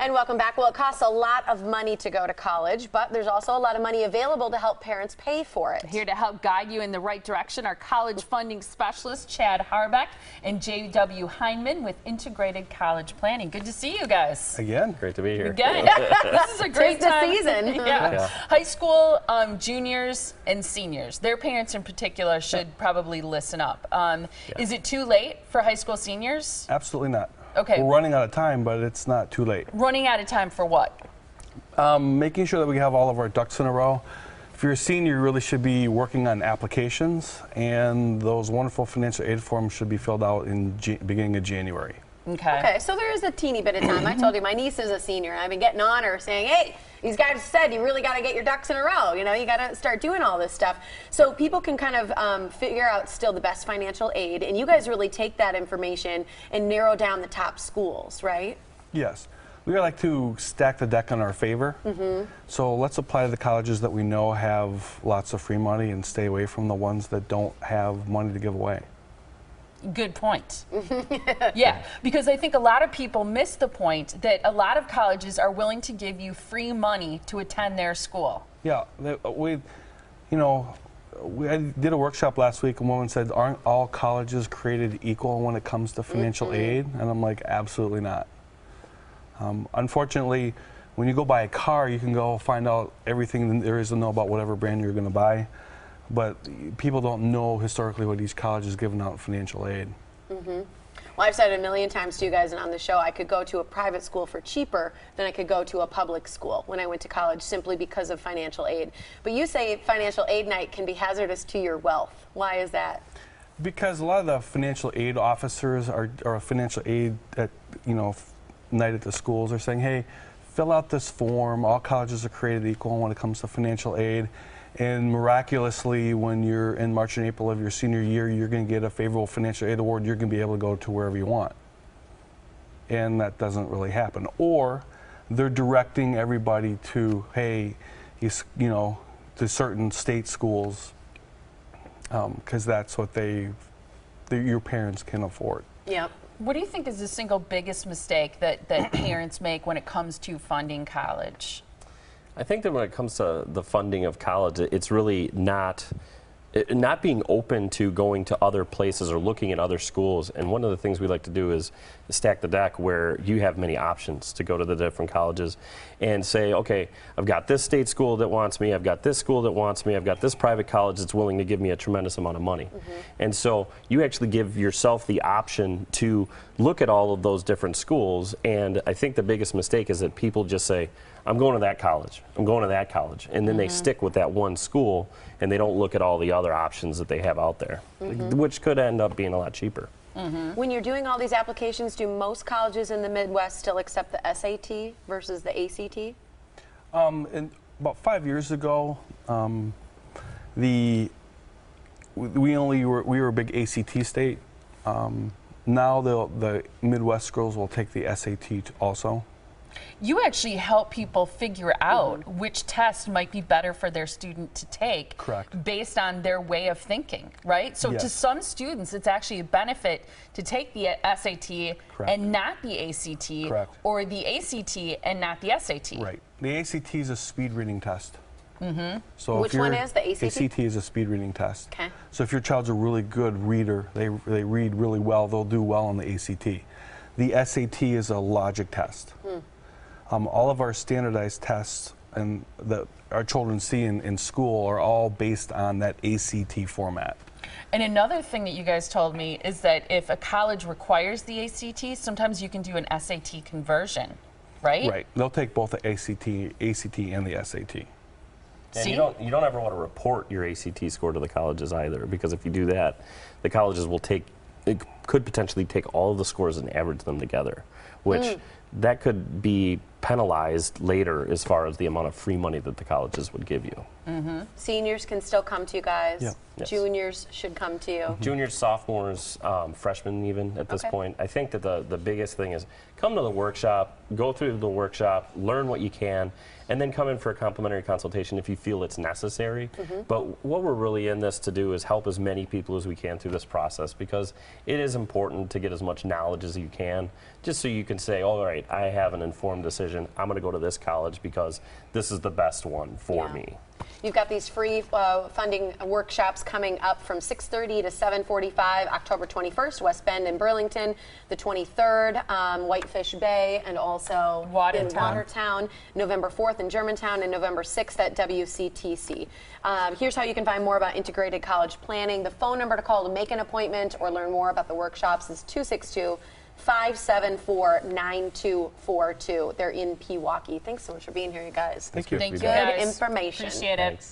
And welcome back. Well, it costs a lot of money to go to college, but there's also a lot of money available to help parents pay for it. Here to help guide you in the right direction are college funding specialist Chad Harbeck and J.W. Heinman with Integrated College Planning. Good to see you guys. Again, great to be here. Again. This is a great time. Season. Yeah. High school juniors and seniors, their parents in particular should probably listen up. Is it too late for high school seniors? Absolutely not. Okay. We're running out of time, but it's not too late. Running out of time for what? Making sure that we have all of our ducks in a row. If you're a senior, you really should be working on applications, and those wonderful financial aid forms should be filled out in beginning of January. Okay, so there is a teeny bit of time. I told you my niece is a senior, and I've been getting on her saying, hey, these guys said you really got to get your ducks in a row. You know, you got to start doing all this stuff. So people can kind of figure out still the best financial aid, and you guys really take that information and narrow down the top schools, right? Yes. We like to stack the deck in our favor. So let's apply to the colleges that we know have lots of free money and stay away from the ones that don't have money to give away. Good point. Yeah, because I think a lot of people miss the point that a lot of colleges are willing to give you free money to attend their school. Yeah, I did a workshop last week and one said, aren't all colleges created equal when it comes to financial aid? And I'm like, absolutely not. Unfortunately, when you go buy a car, you can go find out everything there is to know about whatever brand you're going to buy. But people don't know historically what each college is giving out financial aid. Well, I've said it a million times to you guys and on the show, I could go to a private school for cheaper than I could go to a public school when I went to college simply because of financial aid. But you say financial aid night can be hazardous to your wealth. Why is that? Because a lot of the financial aid officers or financial aid at, night at the schools are saying, hey, fill out this form. All colleges are created equal when it comes to financial aid. And miraculously, when you're in March and April of your senior year, you're going to get a favorable financial aid award. You're going to be able to go to wherever you want. And that doesn't really happen. Or they're directing everybody to, hey, to certain state schools because that's what your parents can afford. Yep. What do you think is the single biggest mistake that parents make when it comes to funding college? I think that when it comes to the funding of college, it's really not being open to going to other places or looking at other schools. And one of the things we like to do is stack the deck where you have many options to go to the different colleges and say, okay, I've got this state school that wants me, I've got this school that wants me, I've got this private college that's willing to give me a tremendous amount of money. And so you actually give yourself the option to look at all of those different schools. And I think the biggest mistake is that people just say, I'm going to that college, I'm going to that college, and then they stick with that one school and they don't look at all the other options that they have out there, which could end up being a lot cheaper. When you're doing all these applications, do most colleges in the Midwest still accept the SAT versus the ACT? About 5 years ago, we were a big ACT state. Now the Midwest schools will take the SAT also. You actually help people figure out which test might be better for their student to take. Correct. Based on their way of thinking, right? So to some students, it's actually a benefit to take the SAT and not the ACT, or the ACT and not the SAT. Right. The ACT is a speed reading test. So Which one is the ACT? ACT is a speed reading test. Okay. So if your child's a really good reader, they read really well, they'll do well on the ACT. The SAT is a logic test. All of our standardized tests and that our children see in school are all based on that ACT format. And another thing that you guys told me is that if a college requires the ACT, sometimes you can do an SAT conversion, right? Right. They'll take both the ACT and the SAT. And you don't ever want to report your ACT score to the colleges either, because if you do that, the colleges will could potentially take all of the scores and average them together, which that could be penalized later as far as the amount of free money that the colleges would give you. Seniors can still come to you guys. Yeah. Yes. Juniors should come to you. Juniors, sophomores, freshmen even at this point. I think that the biggest thing is come to the workshop, go through the workshop, learn what you can, and then come in for a complimentary consultation if you feel it's necessary. But what we're really in this to do is help as many people as we can through this process, because it is important to get as much knowledge as you can, just so you can say, all right, I have an informed decision. I'm going to go to this college because this is the best one for me. You've got these free funding workshops coming up from 6:30 to 7:45, October 21st, West Bend and Burlington, the 23rd, Whitefish Bay, and also in Watertown, November 4th in Germantown, and November 6th at WCTC. Here's how you can find more about integrated college planning. The phone number to call to make an appointment or learn more about the workshops is 262-574-9242. They're in Pewaukee. Thanks so much for being here, you guys. Thank you. Thank you, Good guys. information. Appreciate it.